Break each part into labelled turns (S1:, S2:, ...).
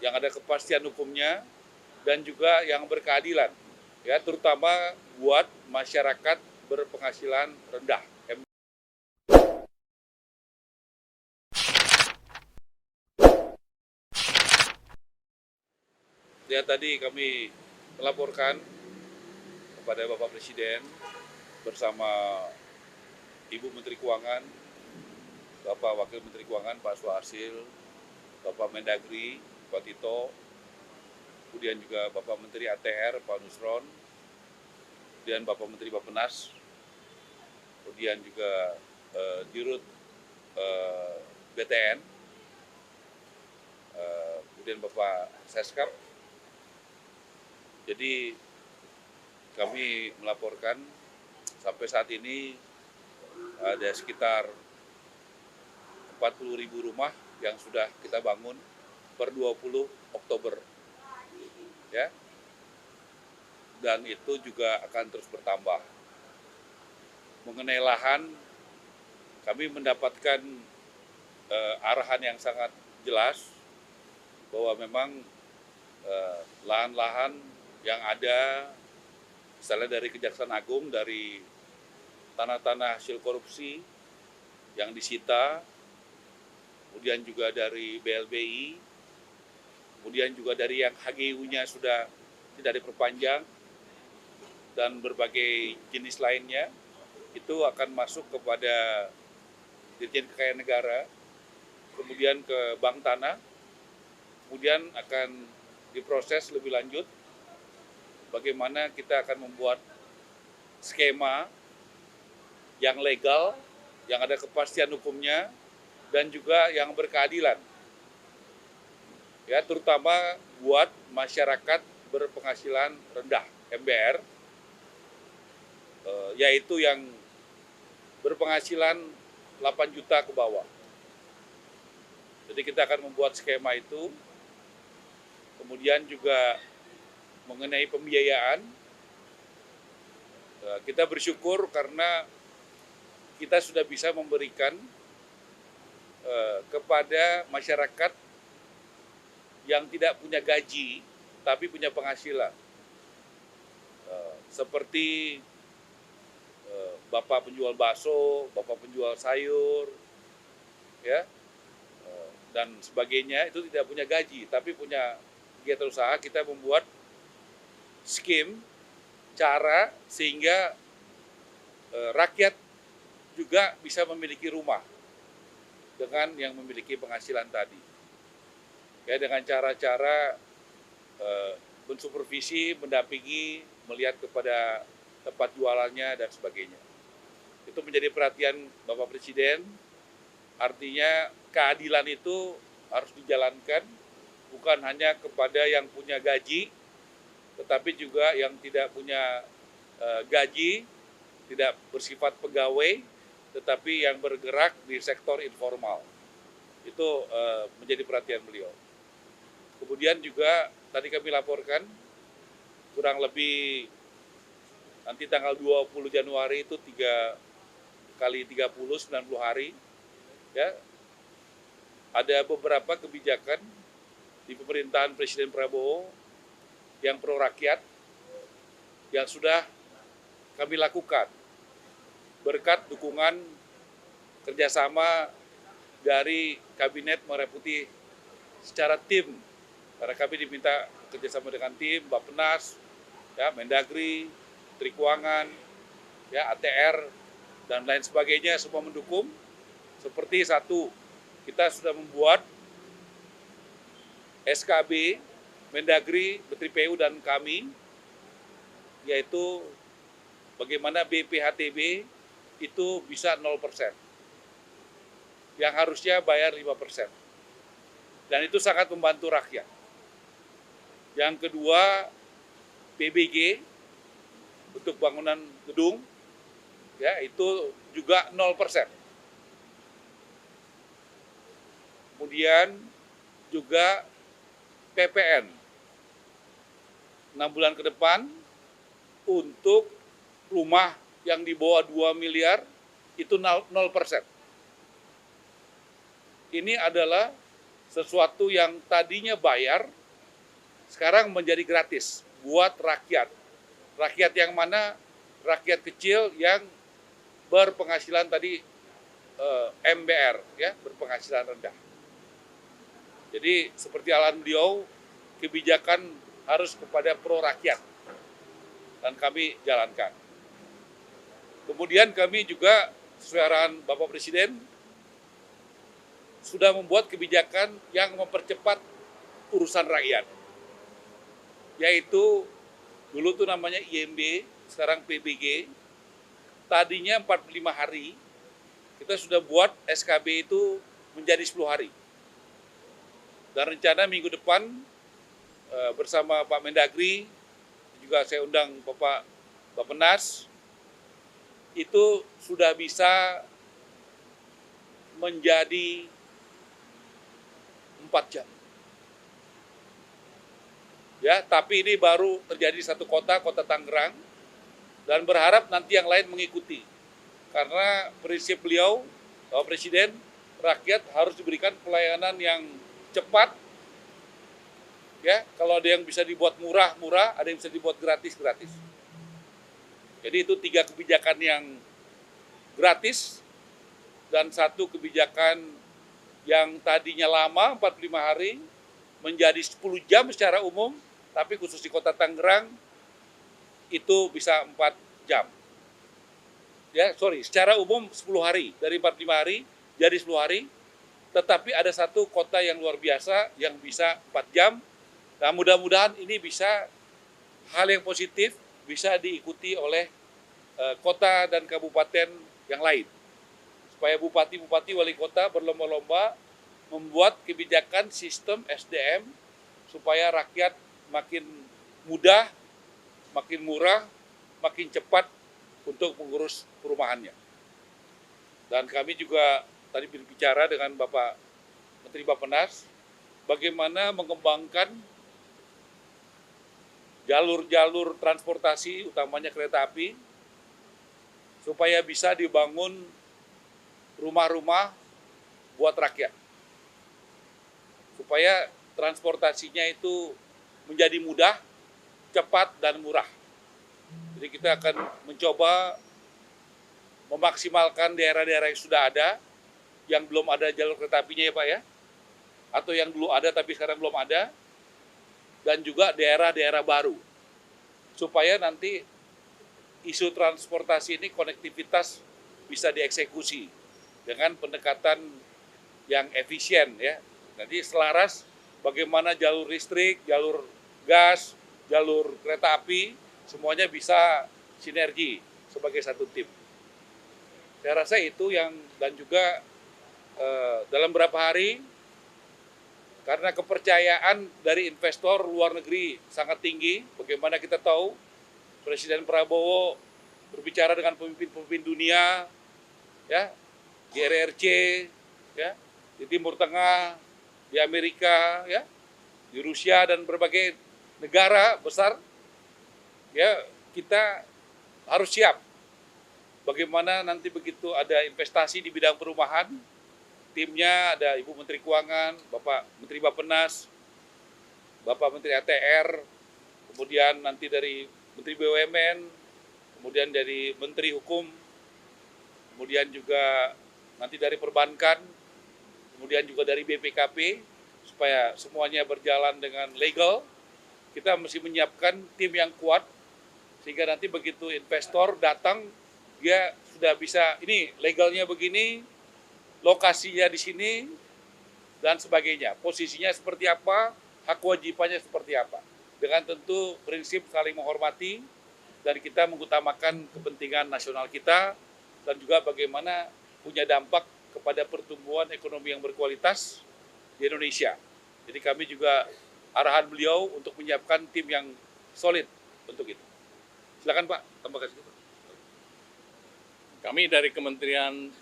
S1: yang ada kepastian hukumnya, dan juga yang berkeadilan, ya, terutama buat masyarakat berpenghasilan rendah. Ya, tadi kami melaporkan kepada Bapak Presiden bersama Ibu Menteri Keuangan, Bapak Wakil Menteri Keuangan Pak Suharsil, Bapak Mendagri Pak Tito, kemudian juga Bapak Menteri ATR Pak Nusron, kemudian Bapak Menteri Bappenas, kemudian juga Dirut BTN, kemudian Bapak Seskap. Jadi kami melaporkan sampai saat ini ada sekitar 40.000 rumah yang sudah kita bangun per 20 Oktober. Ya. Dan itu juga akan terus bertambah. Mengenai lahan, kami mendapatkan arahan yang sangat jelas bahwa memang lahan-lahan yang ada, misalnya dari Kejaksaan Agung, dari tanah-tanah hasil korupsi yang disita, kemudian juga dari BLBI, kemudian juga dari yang HGU-nya sudah tidak diperpanjang, dan berbagai jenis lainnya, itu akan masuk kepada Dirjen Kekayaan Negara, kemudian ke Bank Tanah, kemudian akan diproses lebih lanjut bagaimana kita akan membuat skema yang legal, yang ada kepastian hukumnya, dan juga yang berkeadilan. Ya, terutama buat masyarakat berpenghasilan rendah, MBR, yaitu yang berpenghasilan 8 juta ke bawah. Jadi kita akan membuat skema itu, kemudian juga mengenai pembiayaan, kita bersyukur karena kita sudah bisa memberikan kepada masyarakat yang tidak punya gaji tapi punya penghasilan, seperti bapak penjual bakso, bapak penjual sayur, ya, dan sebagainya, itu tidak punya gaji tapi punya kegiatan usaha. Kita membuat skim cara sehingga rakyat juga bisa memiliki rumah dengan yang memiliki penghasilan tadi. Ya, dengan cara-cara mensupervisi, mendampingi, melihat kepada tempat jualannya dan sebagainya. Itu menjadi perhatian Bapak Presiden. Artinya keadilan itu harus dijalankan bukan hanya kepada yang punya gaji, tetapi juga yang tidak punya gaji, tidak bersifat pegawai, tetapi yang bergerak di sektor informal. Itu menjadi perhatian beliau. Kemudian juga tadi kami laporkan, kurang lebih nanti tanggal 20 Januari itu 3 kali 30, 90 hari, ya, ada beberapa kebijakan di pemerintahan Presiden Prabowo yang pro rakyat yang sudah kami lakukan berkat dukungan kerjasama dari Kabinet Merah Putih secara tim, karena kami diminta kerjasama dengan tim Bappenas, ya, Mendagri, Menteri Keuangan, ya, ATR, dan lain sebagainya, semua mendukung. Seperti satu, kita sudah membuat SKB, Mendagri, Menteri PU, dan kami, yaitu bagaimana BPHTB itu bisa 0%, yang harusnya bayar 5%. Dan itu sangat membantu rakyat. Yang kedua, PBG untuk bangunan gedung, ya, itu juga 0%. Kemudian juga PPN 6 bulan ke depan untuk rumah yang di bawah 2 miliar itu 0%. Ini adalah sesuatu yang tadinya bayar, sekarang menjadi gratis buat rakyat. Rakyat yang mana? Rakyat kecil yang berpenghasilan tadi MBR, ya, berpenghasilan rendah. Jadi seperti arahan beliau, kebijakan harus kepada pro rakyat, dan kami jalankan. Kemudian kami juga sesuai arahan Bapak Presiden sudah membuat kebijakan yang mempercepat urusan rakyat, yaitu dulu tuh namanya IMB, sekarang PBG. Tadinya 45 hari, kita sudah buat SKB itu menjadi 10 hari. Dan rencana minggu depan bersama Pak Mendagri, juga saya undang Bapak Bappenas, itu sudah bisa menjadi 4 jam. Ya, tapi ini baru terjadi di satu kota, Kota Tangerang, dan berharap nanti yang lain mengikuti. Karena prinsip beliau, Bapak Presiden, rakyat harus diberikan pelayanan yang cepat. Ya, kalau ada yang bisa dibuat murah, ada yang bisa dibuat gratis. Jadi itu 3 kebijakan yang gratis dan 1 kebijakan yang tadinya lama 45 hari menjadi 10 jam secara umum, tapi khusus di Kota Tangerang itu bisa 4 jam. Ya, secara umum 10 hari, dari 45 hari jadi 10 hari, tetapi ada 1 kota yang luar biasa yang bisa 4 jam. Nah, mudah-mudahan ini bisa hal yang positif bisa diikuti oleh kota dan kabupaten yang lain. Supaya bupati-bupati, wali kota berlomba-lomba membuat kebijakan sistem SDM supaya rakyat makin mudah, makin murah, makin cepat untuk mengurus perumahannya. Dan kami juga tadi berbicara dengan Bapak Menteri Bappenas, bagaimana mengembangkan jalur-jalur transportasi, utamanya kereta api, supaya bisa dibangun rumah-rumah buat rakyat. Supaya transportasinya itu menjadi mudah, cepat, dan murah. Jadi kita akan mencoba memaksimalkan daerah-daerah yang sudah ada, yang belum ada jalur kereta apinya ya Pak ya, atau yang dulu ada tapi sekarang belum ada, dan juga daerah-daerah baru. Supaya nanti isu transportasi ini, konektivitas bisa dieksekusi dengan pendekatan yang efisien ya. Nanti selaras bagaimana jalur listrik, jalur gas, jalur kereta api, semuanya bisa sinergi sebagai satu tim. Saya rasa itu yang, dan juga dalam beberapa hari, karena kepercayaan dari investor luar negeri sangat tinggi, bagaimana kita tahu Presiden Prabowo berbicara dengan pemimpin-pemimpin dunia, ya, di RRC, ya, di Timur Tengah, di Amerika, ya, di Rusia dan berbagai negara besar, ya, kita harus siap. Bagaimana nanti begitu ada investasi di bidang perumahan, timnya ada Ibu Menteri Keuangan, Bapak Menteri Bappenas, Bapak Menteri ATR, kemudian nanti dari Menteri BUMN, kemudian dari Menteri Hukum, kemudian juga nanti dari perbankan, kemudian juga dari BPKP, supaya semuanya berjalan dengan legal. Kita mesti menyiapkan tim yang kuat, sehingga nanti begitu investor datang, dia sudah bisa, ini legalnya begini, lokasinya di sini, dan sebagainya. Posisinya seperti apa, hak kewajibannya seperti apa. Dengan tentu prinsip saling menghormati, dan kita mengutamakan kepentingan nasional kita, dan juga bagaimana punya dampak kepada pertumbuhan ekonomi yang berkualitas di Indonesia. Jadi kami juga arahan beliau untuk menyiapkan tim yang solid untuk itu. Silakan Pak, tambahkan sedikit.
S2: Kami dari Kementerian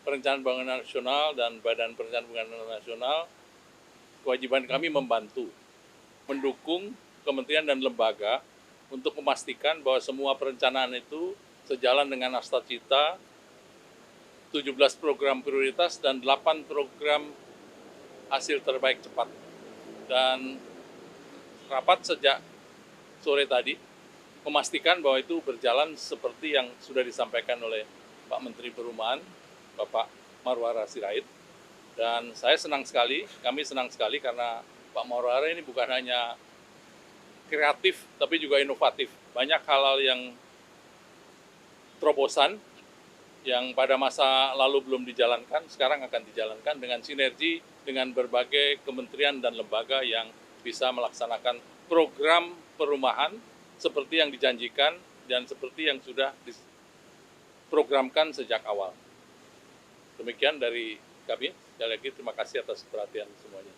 S2: Perencanaan Pembangunan Nasional dan Badan Perencanaan Pembangunan Nasional, kewajiban kami membantu, mendukung kementerian dan lembaga untuk memastikan bahwa semua perencanaan itu sejalan dengan Nastacita, 17 program prioritas dan 8 program hasil terbaik cepat. Dan rapat sejak sore tadi memastikan bahwa itu berjalan seperti yang sudah disampaikan oleh Pak Menteri Perumahan, Bapak Marwara Sirait. Dan saya senang sekali, kami senang sekali karena Pak Marwara ini bukan hanya kreatif, tapi juga inovatif. Banyak hal-hal yang terobosan yang pada masa lalu belum dijalankan, sekarang akan dijalankan dengan sinergi dengan berbagai kementerian dan lembaga yang bisa melaksanakan program perumahan seperti yang dijanjikan dan seperti yang sudah diprogramkan sejak awal. Demikian dari kami. Sekali lagi terima kasih atas perhatian semuanya.